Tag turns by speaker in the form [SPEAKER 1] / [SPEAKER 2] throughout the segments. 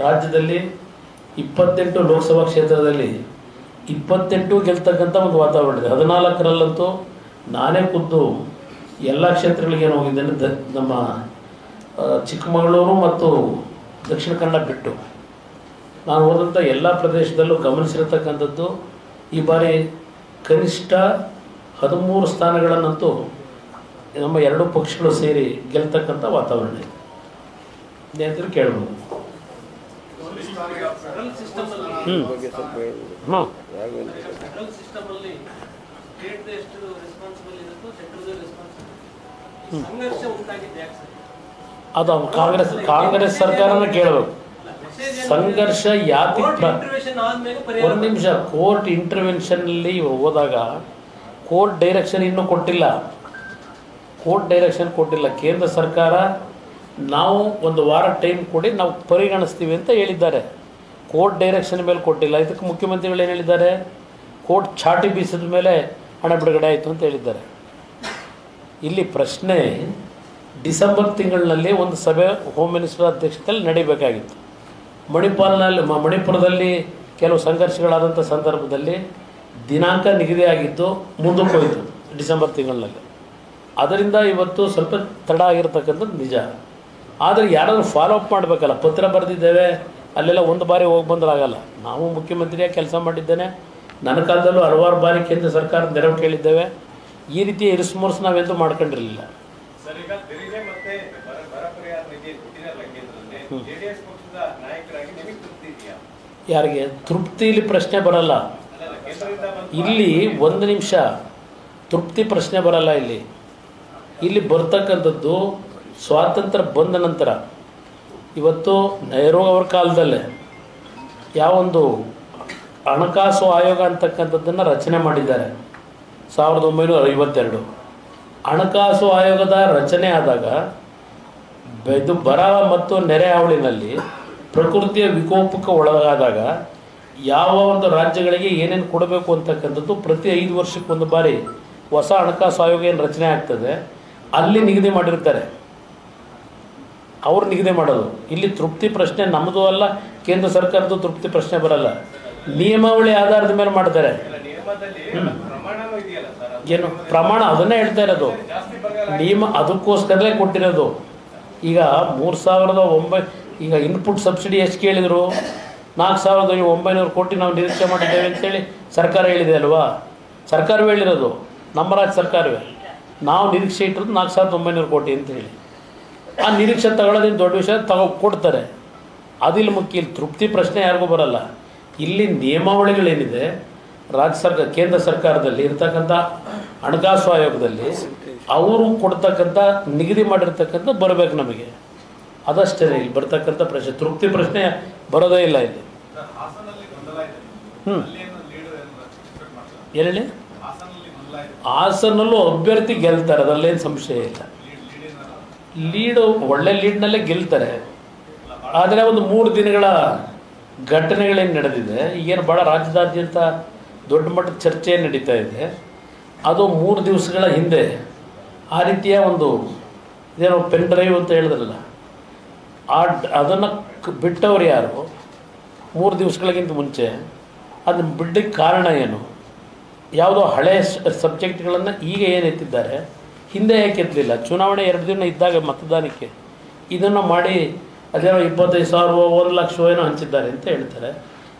[SPEAKER 1] ರಾಜ್ಯದಲ್ಲಿ 28 ಲೋಕಸಭಾ ಕ್ಷೇತ್ರದಲ್ಲಿ 28 ಗೆಲ್ತಕ್ಕಂಥ ಒಂದು ವಾತಾವರಣ ಇದೆ. 14ರಲ್ಲಂತೂ ನಾನೇ ಖುದ್ದು ಎಲ್ಲ ಕ್ಷೇತ್ರಗಳಿಗೆ ಹೋಗಿದ್ದೇನೆ. ನಮ್ಮ ಚಿಕ್ಕಮಗಳೂರು ಮತ್ತು ದಕ್ಷಿಣ ಕನ್ನಡ ಬಿಟ್ಟು ನಾನು ಹೋದಂಥ ಎಲ್ಲ ಪ್ರದೇಶದಲ್ಲೂ ಗಮನಿಸಿರತಕ್ಕಂಥದ್ದು ಈ ಬಾರಿ ಕನಿಷ್ಠ 13 ಸ್ಥಾನಗಳನ್ನಂತೂ ನಮ್ಮ ಎರಡೂ ಪಕ್ಷಗಳು ಸೇರಿ ಗೆಲ್ತಕ್ಕಂಥ ವಾತಾವರಣ ಇದೆ. ಏನಾದರೂ ಕೇಳ್ಬೋದು. ಅದು ಕಾಂಗ್ರೆಸ್ ಸರ್ಕಾರನ ಕೇಳಬೇಕು. ಸಂಘರ್ಷ ಯಾತಿ ಒಂದು ನಿಮಿಷ ಕೋರ್ಟ್ ಇಂಟರ್ವೆನ್ಷನ್ನಲ್ಲಿ ಹೋದಾಗ ಕೋರ್ಟ್ ಡೈರೆಕ್ಷನ್ ಇನ್ನೂ ಕೊಟ್ಟಿಲ್ಲ. ಕೇಂದ್ರ ಸರ್ಕಾರ ನಾವು ಒಂದು ವಾರ ಟೈಮ್ ಕೊಡಿ, ನಾವು ಪರಿಗಣಿಸ್ತೀವಿ ಅಂತ ಹೇಳಿದ್ದಾರೆ. ಕೋರ್ಟ್ ಡೈರೆಕ್ಷನ್ ಮೇಲೆ ಕೊಟ್ಟಿಲ್ಲ. ಇದಕ್ಕೆ ಮುಖ್ಯಮಂತ್ರಿಗಳು ಏನು ಹೇಳಿದ್ದಾರೆ? ಕೋರ್ಟ್ ಚಾಟಿ ಬೀಸಿದ ಮೇಲೆ ಹಣ ಬಿಡುಗಡೆ ಆಯಿತು ಅಂತ ಹೇಳಿದ್ದಾರೆ. ಇಲ್ಲಿ ಪ್ರಶ್ನೆ, ಡಿಸೆಂಬರ್ ತಿಂಗಳಿನಲ್ಲಿ ಒಂದು ಸಭೆ ಹೋಮ್ ಮಿನಿಸ್ಟರ್ ಅಧ್ಯಕ್ಷತೆಯಲ್ಲಿ ನಡೀಬೇಕಾಗಿತ್ತು. ಮಣಿಪುರದಲ್ಲಿ ಕೆಲವು ಸಂಘರ್ಷಗಳಾದಂಥ ಸಂದರ್ಭದಲ್ಲಿ ದಿನಾಂಕ ನಿಗದಿಯಾಗಿದ್ದು ಮುಂದಕ್ಕೆ ಹೋಯಿತು ಡಿಸೆಂಬರ್ ತಿಂಗಳಿನಲ್ಲಿ. ಅದರಿಂದ ಇವತ್ತು ಸ್ವಲ್ಪ ತಡ ಆಗಿರ್ತಕ್ಕಂಥದ್ದು ನಿಜ. ಆದರೆ ಯಾರಾದರೂ ಫಾಲೋ ಅಪ್ ಮಾಡಬೇಕಲ್ಲ. ಪತ್ರ ಬರೆದಿದ್ದೇವೆ, ಅಲ್ಲೆಲ್ಲ ಒಂದು ಬಾರಿ ಹೋಗಿ ಬಂದ್ರಾಗಲ್ಲ. ನಾವು ಮುಖ್ಯಮಂತ್ರಿಯಾಗಿ ಕೆಲಸ ಮಾಡಿದ್ದೇನೆ. ನನ್ನ ಕಾಲದಲ್ಲೂ ಹಲವಾರು ಬಾರಿ ಕೇಂದ್ರ ಸರ್ಕಾರ ನೆರವು ಕೇಳಿದ್ದೇವೆ. ಈ ರೀತಿಯ ಇರಿಸುಮುರುಸು ನಾವೆಂದೂ ಮಾಡ್ಕೊಂಡಿರಲಿಲ್ಲ. ಯಾರಿಗೆ ತೃಪ್ತಿ? ಇಲ್ಲಿ ಪ್ರಶ್ನೆ ಬರಲ್ಲ. ಇಲ್ಲಿ ಒಂದು ನಿಮಿಷ, ತೃಪ್ತಿ ಪ್ರಶ್ನೆ ಬರಲ್ಲ. ಇಲ್ಲಿ ಬರ್ತಕ್ಕಂಥದ್ದು ಸ್ವಾತಂತ್ರ್ಯ ಬಂದ ನಂತರ, ಇವತ್ತು ನೆಹರು ಅವರ ಕಾಲದಲ್ಲೇ ಯಾವೊಂದು ಹಣಕಾಸು ಆಯೋಗ ಅಂತಕ್ಕಂಥದ್ದನ್ನು ರಚನೆ ಮಾಡಿದ್ದಾರೆ 1952. ಹಣಕಾಸು ಆಯೋಗದ ರಚನೆ ಆದಾಗ ಇದು ಬರ ಮತ್ತು ನೆರೆ ಹಾವಳಿನಲ್ಲಿ ಪ್ರಕೃತಿಯ ವಿಕೋಪಕ್ಕೆ ಒಳಗಾದಾಗ ಯಾವ ಒಂದು ರಾಜ್ಯಗಳಿಗೆ ಏನೇನು ಕೊಡಬೇಕು ಅಂತಕ್ಕಂಥದ್ದು ಪ್ರತಿ 5 ವರ್ಷಕ್ಕೊಂದು ಬಾರಿ ಹೊಸ ಹಣಕಾಸು ಆಯೋಗ ಏನು ರಚನೆ ಆಗ್ತದೆ ಅಲ್ಲಿ ನಿಗದಿ ಮಾಡಿರ್ತಾರೆ. ಅವ್ರು ನಿಗದಿ ಮಾಡೋದು. ಇಲ್ಲಿ ತೃಪ್ತಿ ಪ್ರಶ್ನೆ ನಮ್ಮದು ಅಲ್ಲ, ಕೇಂದ್ರ ಸರ್ಕಾರದ್ದು ತೃಪ್ತಿ ಪ್ರಶ್ನೆ ಬರಲ್ಲ. ನಿಯಮಾವಳಿ ಆಧಾರದ ಮೇಲೆ ಮಾಡ್ತಾರೆ. ಏನು ಪ್ರಮಾಣ? ಅದನ್ನೇ ಹೇಳ್ತಾ ಇರೋದು. ನಿಯಮ ಅದಕ್ಕೋಸ್ಕರಲೇ ಕೊಟ್ಟಿರೋದು. ಈಗ 3,009 ಈಗ ಇನ್ಪುಟ್ ಸಬ್ಸಿಡಿ ಎಷ್ಟು ಕೇಳಿದರು? 4,900 ಕೋಟಿ ನಾವು ನಿರೀಕ್ಷೆ ಮಾಡಿದ್ದೇವೆ ಅಂತೇಳಿ ಸರ್ಕಾರ ಹೇಳಿದೆ ಅಲ್ವಾ? ಸರ್ಕಾರವೇ ಹೇಳಿರೋದು, ನಮ್ಮ ರಾಜ್ಯ ಸರ್ಕಾರವೇ. ನಾವು ನಿರೀಕ್ಷೆ ಇಟ್ಟಿರೋದು 4,900 ಕೋಟಿ ಅಂತೇಳಿ. ಆ ನಿರೀಕ್ಷೆ ತಗೊಳ್ಳೋದೇನು ದೊಡ್ಡ ವಿಷಯ, ಕೊಡ್ತಾರೆ. ಅದಿಲ್ಲ ಮುಖ್ಯ. ಇಲ್ಲಿ ತೃಪ್ತಿ ಪ್ರಶ್ನೆ ಯಾರಿಗೂ ಬರಲ್ಲ. ಇಲ್ಲಿ ನಿಯಮಾವಳಿಗಳೇನಿದೆ ಕೇಂದ್ರ ಸರ್ಕಾರದಲ್ಲಿ ಇರ್ತಕ್ಕಂಥ ಹಣಕಾಸು ಆಯೋಗದಲ್ಲಿ ಅವರು ಕೊಡ್ತಕ್ಕಂಥ ನಿಗದಿ ಮಾಡಿರ್ತಕ್ಕಂಥ ಬರಬೇಕು ನಮಗೆ. ಅದಷ್ಟೇ ಇಲ್ಲಿ ಬರ್ತಕ್ಕಂಥ ಪ್ರಶ್ನೆ. ತೃಪ್ತಿ ಪ್ರಶ್ನೆ ಬರೋದೇ ಇಲ್ಲ ಇಲ್ಲಿ. ಹೇಳಿ, ಹಾಸನಲ್ಲೂ ಅಭ್ಯರ್ಥಿ ಗೆಲ್ತಾರೆ, ಅದರಲ್ಲೇನು ಸಂಶಯ ಇಲ್ಲ. ಒಳ್ಳೆ ಲೀಡ್ನಲ್ಲೇ ಗೆಲ್ತಾರೆ. ಆದರೆ ಒಂದು 3 ದಿನಗಳ ಘಟನೆಗಳೇನು ನಡೆದಿದೆ, ಈಗೇನು ಭಾಳ ರಾಜ್ಯದಾದ್ಯಂತ ದೊಡ್ಡ ಮಟ್ಟದ ಚರ್ಚೆ ನಡೀತಾ ಇದೆ. ಅದು 3 ದಿವಸಗಳ ಹಿಂದೆ ಆ ರೀತಿಯ ಒಂದು ಇದೇನೋ ಪೆನ್ ಡ್ರೈವ್ ಅಂತ ಹೇಳಿದ್ರಲ್ಲ, ಅದನ್ನು ಬಿಟ್ಟವ್ರು ಯಾರು? 3 ದಿವಸಗಳಿಗಿಂತ ಮುಂಚೆ ಅದನ್ನು ಬಿಡಲಿಕ್ಕೆ ಕಾರಣ ಏನು? ಯಾವುದೋ ಹಳೆಯ ಸಬ್ಜೆಕ್ಟ್ಗಳನ್ನು ಈಗ ಏನು ಎತ್ತಿದ್ದಾರೆ, ಹಿಂದೆ ಯಾಕೆ ಎತ್ತಲಿಲ್ಲ? ಚುನಾವಣೆ 2 ದಿನ ಇದ್ದಾಗ ಮತದಾನಕ್ಕೆ ಇದನ್ನು ಮಾಡಿ ಅದೇನೋ 25,000 1,00,000 ಏನೋ ಹಂಚಿದ್ದಾರೆ ಅಂತ ಹೇಳ್ತಾರೆ.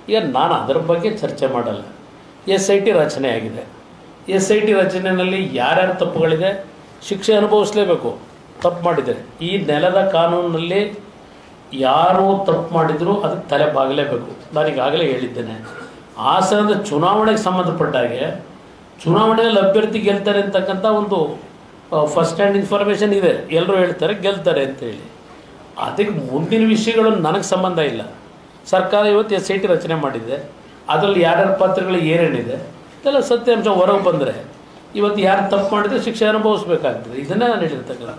[SPEAKER 1] ಈಗ ನಾನು ಅದರ ಬಗ್ಗೆ ಚರ್ಚೆ ಮಾಡಲ್ಲ. SIT ರಚನೆ ಆಗಿದೆ. SIT ರಚನೆಯಲ್ಲಿ ಯಾರ್ಯಾರು ತಪ್ಪುಗಳಿದೆ ಶಿಕ್ಷೆ ಅನುಭವಿಸಲೇಬೇಕು. ತಪ್ಪು ಮಾಡಿದರೆ ಈ ನೆಲದ ಕಾನೂನಿನಲ್ಲಿ ಯಾರು ತಪ್ಪು ಮಾಡಿದರೂ ಅದಕ್ಕೆ ತಲೆ ಬಾಗಲೇಬೇಕು. ನಾನೀಗಾಗಲೇ ಹೇಳಿದ್ದೇನೆ. ಹಾಸನದ ಚುನಾವಣೆಗೆ ಸಂಬಂಧಪಟ್ಟ ಹಾಗೆ ಚುನಾವಣೆಯಲ್ಲಿ ಅಭ್ಯರ್ಥಿ ಗೆಲ್ತಾರೆ ಅಂತಕ್ಕಂಥ ಒಂದು ಫಸ್ಟ್ ಹ್ಯಾಂಡ್ ಇನ್ಫಾರ್ಮೇಷನ್ ಇದೆ. ಎಲ್ಲರೂ ಹೇಳ್ತಾರೆ ಗೆಲ್ತಾರೆ ಅಂತೇಳಿ. ಅದಕ್ಕೆ ಮುಂದಿನ ವಿಷಯಗಳು ನನಗೆ ಸಂಬಂಧ ಇಲ್ಲ. ಸರ್ಕಾರ ಇವತ್ತು SIT ರಚನೆ ಮಾಡಿದೆ. ಅದರಲ್ಲಿ ಯಾರ್ಯಾರ ಪಾತ್ರಗಳು ಏನೇನಿದೆ ಇದೆಲ್ಲ ಸತ್ಯಾಂಶ ಹೊರಗೆ ಬಂದರೆ ಇವತ್ತು ಯಾರು ತಪ್ಪು ಮಾಡಿದರೆ ಶಿಕ್ಷೆ ಅನುಭವಿಸ್ಬೇಕಾಗ್ತದೆ. ಇದನ್ನೇ ನಾನು ಹೇಳಿರ್ತಕ್ಕಂಥ